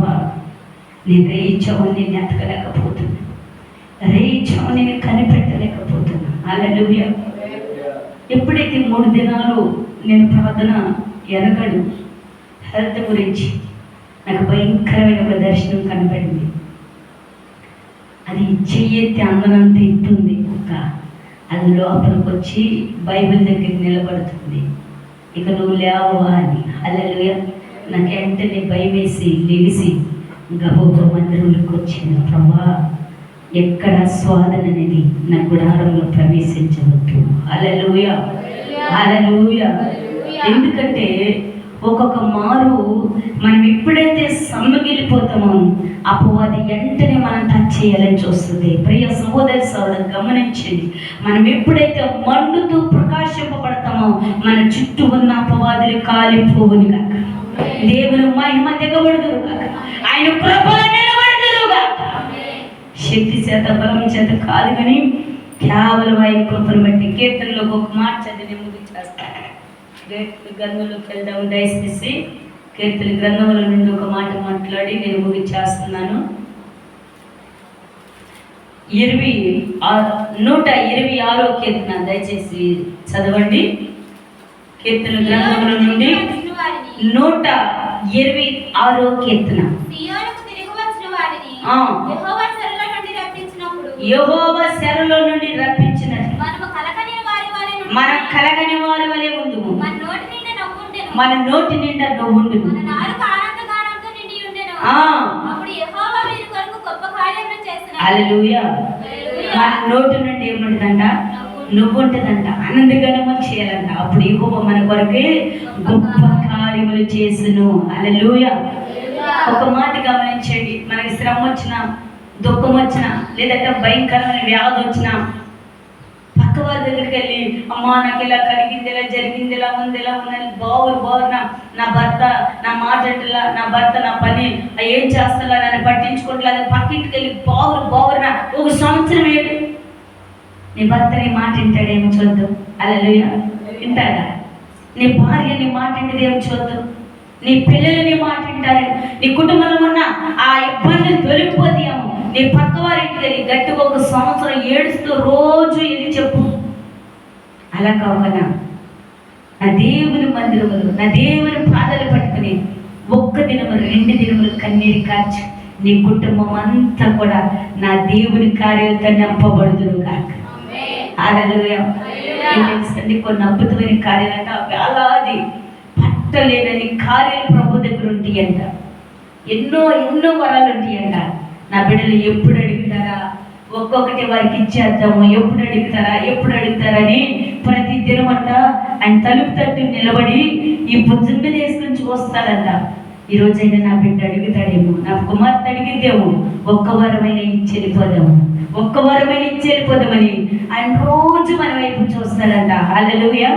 ప్రభా నేను రేయించామని నేను ఎతకలేకపోతున్నా, రేయించామని నేను కనిపెట్టలేకపోతున్నా. హల్లెలూయా. ఎప్పుడైతే 3 దినాలు నేను ప్రార్థన ఎరగడు హెల్త్ గురించి నాకు భయంకరమైన ఒక దర్శనం కనపడింది. అది చెయ్యెత్తి అందనంత ఎత్తుంది కుక్క. అది లోపలికి వచ్చి బైబిల్ దగ్గర నిలబడుతుంది. ఇక నువ్వు లేవా అని. హల్లెలూయా. నాకు వెంటనే భయం వేసి లేచి గబోబో మందిరంలోకి వచ్చింది. ప్రభా ఎక్కడ స్వాదన అనేది నా గుడారంలో ప్రవేశించవద్దు. హల్లెలూయా, హల్లెలూయా. ఎందుకంటే ఒక్కొక్క మారు మనం ఎప్పుడైతే సమ్మగిలిపోతామో అపవాది వెంటనే మనం టచ్ చేయాలని చూస్తుంది. ప్రియ సహోదరి సోదరు గమనించండి, మనం ఎప్పుడైతే మండుతూ ప్రకాశింపబడతామో మన చుట్టూ ఉన్న అపవాదులు కాలిపోవును కాక, దేవుని మహిమ దిగబడుదురు కాక, ఆయన కృప నిలబడుదురు కాక. శక్తి చేత బలం చేత కాదు కానీ కేవలం ఆయన కృపను బట్టి. కీర్తనలో ఒక మాట చదివి ముగించేస్తాను. గ్రంథంలోకి వెళ్దాము దయచేసి. కీర్తన గ్రంథంలో నుండి ఒక మాట మాట్లాడి నేను ముగించేస్తున్నాను. 126వ కీర్తన దయచేసి చదవండి. కీర్తన గ్రంథంలో నుండి 126వ కీర్తన. యెహోవా చెరలో నుండి రప్పించినట్టు మనం కలగని వారి వలె ఉండుము. మన నోటి నిండా నవ్వుండును. హల్లెలూయా. మన నోటి నుండి ఏముంటుందంట? నువ్వు ఉంటుందంట. ఆనందగానము చేయాలంట. అప్పుడు యెహోవా మన కొరకే గొప్ప కార్యములు చేసును. హల్లెలూయా. ఒక మాట గమనించండి, మనకి శ్రమ వచ్చినా, దుఃఖం వచ్చినా, లేదంటే భయంకరమైన వ్యాధి వచ్చినా పక్క వారి దగ్గరికి వెళ్ళి అమ్మా నాకు ఇలా కలిగింది, ఇలా జరిగింది, ఇలా ఉంది, ఇలా ఉందని బావురు నా భర్త నా మాట అంటలా, నా భర్త నా పని ఏం చేస్తలా, నన్ను పట్టించుకోవట్లేదు, పక్కింటికి వెళ్ళి బావురున 1 సంవత్సరం ఏంటి నీ భర్త నీ మాట వింటాడేమో చూద్దాం. హల్లెలూయా. వింటాడా? నీ భార్య నీ మాట వింటదేమో చూద్దాం. నీ పిల్లలు నీ మాట వింటారు. నీ కుటుంబంలో ఉన్న ఆ ఇబ్బందులు తొలగిపోతాయేమో. నీ పక్క వారింటికి వెళ్ళి గట్టిగా 1 సంవత్సరం ఏడుస్తూ రోజు ఇది చెప్పు. అలా కావునా నా దేవుని మందిరములు, నా దేవుని పాదాలు పట్టుకుని 1 దినము 2 దినములు కన్నీరు కార్చి నీ కుటుంబం అంతా కూడా నా దేవుని కార్యాలతో నింపబడుదురు కాక. హల్లెలూయా. తెలుసండి, కొన్ని అద్భుతమైన కార్యాలంట, వేలాది పట్టలేనని కార్యాలు ప్రభు దగ్గర ఉంటాయంట. ఎన్నో వరాలు ఉంటాయంట. నా బిడ్డలు ఎప్పుడు అడుగుతారా, ఒక్కొక్కటి వారికి ఇచ్చేద్దాము, ఎప్పుడు అడుగుతారని ప్రతి దినమంట ఆయన తలుపు తట్టు నిలబడి ఈ భుజం మీద వేసుకొని చూస్తాడంట. ఈ రోజైనా నా బిడ్డ అడుగుతాడేమో, నా కుమార్తె అడిగిద్దేమో, 1 వారమైనా ఇచ్చి వెళ్ళిపోదామని ఆయన రోజు మన వైపు చూస్తాడంట. హల్లెలూయా.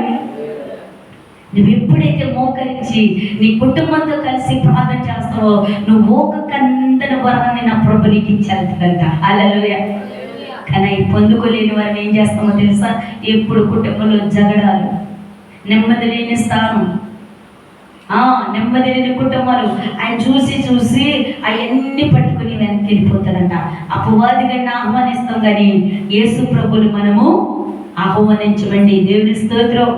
నువ్వు ఎప్పుడైతే మోకరించి నీ కుటుంబంతో కలిసి ప్రార్థన చేస్తావో నువ్వు ఒక కందన వరాన్ని నా ప్రభు నీకు ఇచ్చేదంట. హల్లెలూయా. కానీ పొందుకోలేని వారిని ఏం చేస్తామో తెలుసా? ఎప్పుడు కుటుంబంలో జగడాలు, నెమ్మది లేని స్థానం, నెమ్మది లేని కుటుంబాలు ఆయన చూసి అవన్నీ పట్టుకుని వెనక్కి వెళ్ళిపోతారంట. అపవాది గంట ఆహ్వానిస్తాం కానీ యేసు ప్రభుని మనము ఆహ్వానించమండి. దేవుని స్తోత్రం.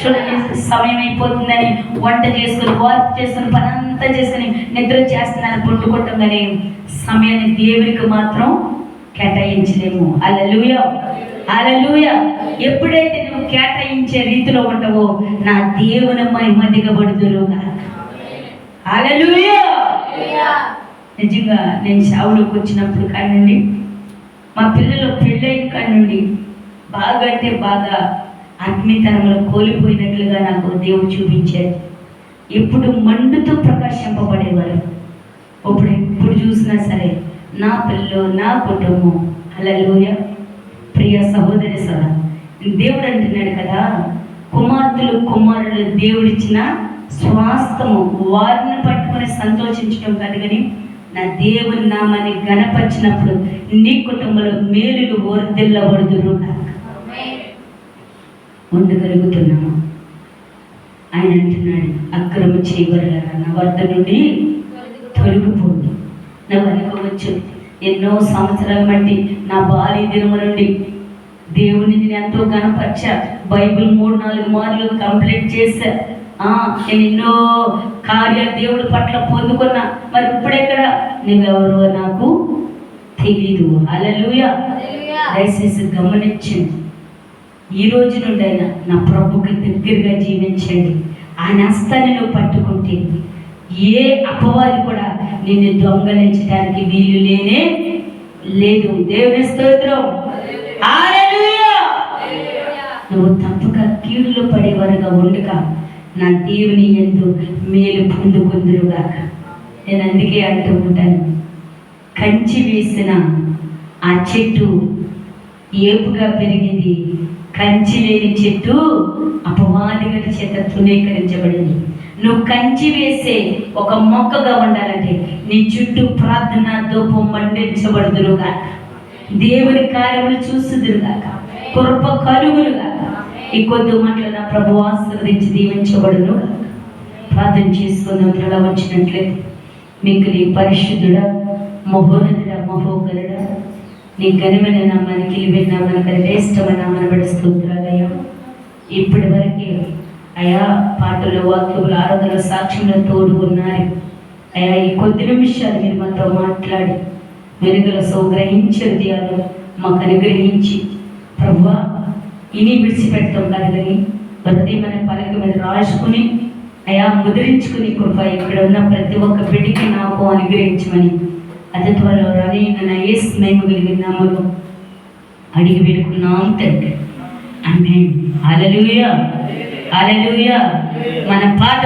చూడండి, సమయం అయిపోతుందని వంట చేసుకుని వర్క్ చేసుకుని పని అంతా చేసుకుని నిద్ర చేస్తున్నాను పండుకుంటాం కానీ సమయాన్ని దేవునికి మాత్రం కేటాయించలేము. హల్లెలూయా, హల్లెలూయా. ఎప్పుడైతే నువ్వు కేటాయించే రీతిలో ఉంటావో నా దేవుని మహిమ దిగబడుదురు. హల్లెలూయా. నిజంగా నేను సేవలోకి వచ్చినప్పుడు కానివ్వండి, మా పిల్లలు పెళ్ళైన కానివ్వండి, బాగా అంటే బాగా ఆత్మీయతనంలో కోల్పోయినట్లుగా నాకు దేవుడు చూపించాడు. ఎప్పుడు మండుతూ ప్రకాశింపబడేవారు. ఎప్పుడు చూసినా సరే నా పిల్లలు, నా కుటుంబం. హల్లెలూయా. ప్రియ సహోదరి సదా దేవుడు అంటున్నాడు కదా, కుమారులు దేవుడిచ్చిన స్వాస్థము, వారిని పట్టుకుని సంతోషించడం కాదు కానీ నా దేవుని నామాన్ని గణపరిచినప్పుడు నీ కుటుంబంలో మేలులు వర్ధిల్లబడుదురు ఉండగలుగుతున్నాము. ఆయన అంటున్నాడు, అక్రమ చేయవలన నా వద్ద నుండి తొలగిపోండి. నువ్వు అనుకోవచ్చు, ఎన్నో సంవత్సరాల బట్టి నా బాల్య దినము నుండి దేవుని నేను ఎంతో గణపరిచా, బైబిల్ 3-4 మార్లు కంప్లీట్ చేశా, నేను ఎన్నో కార్యాలు దేవుడి పట్ల పొందుకున్నా, మరి ఇప్పుడెక్కడ నువ్వెవరో నాకు తెలీదు. హల్లెలూయా. దయచేసి గమనించండి, ఈ రోజు నుండి అయినా నా ప్రభుకి దగ్గరగా జీవించండి. ఆయన హస్తాన్ని నువ్వు పట్టుకుంటే ఏ అపవాది కూడా నిన్ను దొంగలించడానికి వీలు లేనే లేదు. దేవుని స్తోత్రం. హల్లెలూయా. నువ్వు తప్పక కీడులో పడేవారుగా ఉండక నా దేవుని యందు మేలు పొందుకుందురుగాక. నేను అందుకే అంటూ ఉంటాను, కంచి వేసిన ఆ చెట్టు ఏపుగా పెరిగింది, కంచి లేని చెట్టు అపవాదిగల చేత తృణీకరించబడింది. నువ్వు కంచి వేసే ఒక మొక్కగా ఉండాలంటే నీ చుట్టూ ప్రార్థన ధూపం మండించబడుదురుగా, దేవుని కార్యములు చూసుదురుగాక, కృప కలుగులుగాక. ఈ కొద్ది మాటలు నా ప్రభు ఆశీర్వదించి దీవించబడును. ప్రార్థన చేసుకున్న త్వరగా వచ్చినట్లయితే, మీకు నీ పరిశుద్ధుడా, మహోన్నతుడా, మహోగరుడా, నీ ఘనమైన నామానికి నామానికి శ్రేష్టమైన నామాన్ని బట్టి స్తోత్రాలయ్యా. ఇప్పటి వరకే అయా పాటలు, వాక్యములు, ఆరాధనలు, సాక్ష్యంలో తోడు ఉన్నారు అయా. ఈ కొద్ది నిమిషాలు మీరు మాతో మాట్లాడి వెనుగల గ్రహించే హృదయాలు మాకు అనుగ్రహించి ప్రభువా, ఇని విడిచిపెడతాం కాదు కానీ హృదయమైన పలక మీద రాసుకుని అయా ముద్రించుకుని కృప ఇక్కడ ఉన్న ప్రతి ఒక్క బిడ్డకి నాకు అనుగ్రహించమని అతి త్వరలో రాని నా యేసు మహిమ కలిగిన నామములో అడిగి వేడుకున్నాం తండ్రి. ఆమేన్. హల్లెలూయా. హల్లెలూయా. మన పాట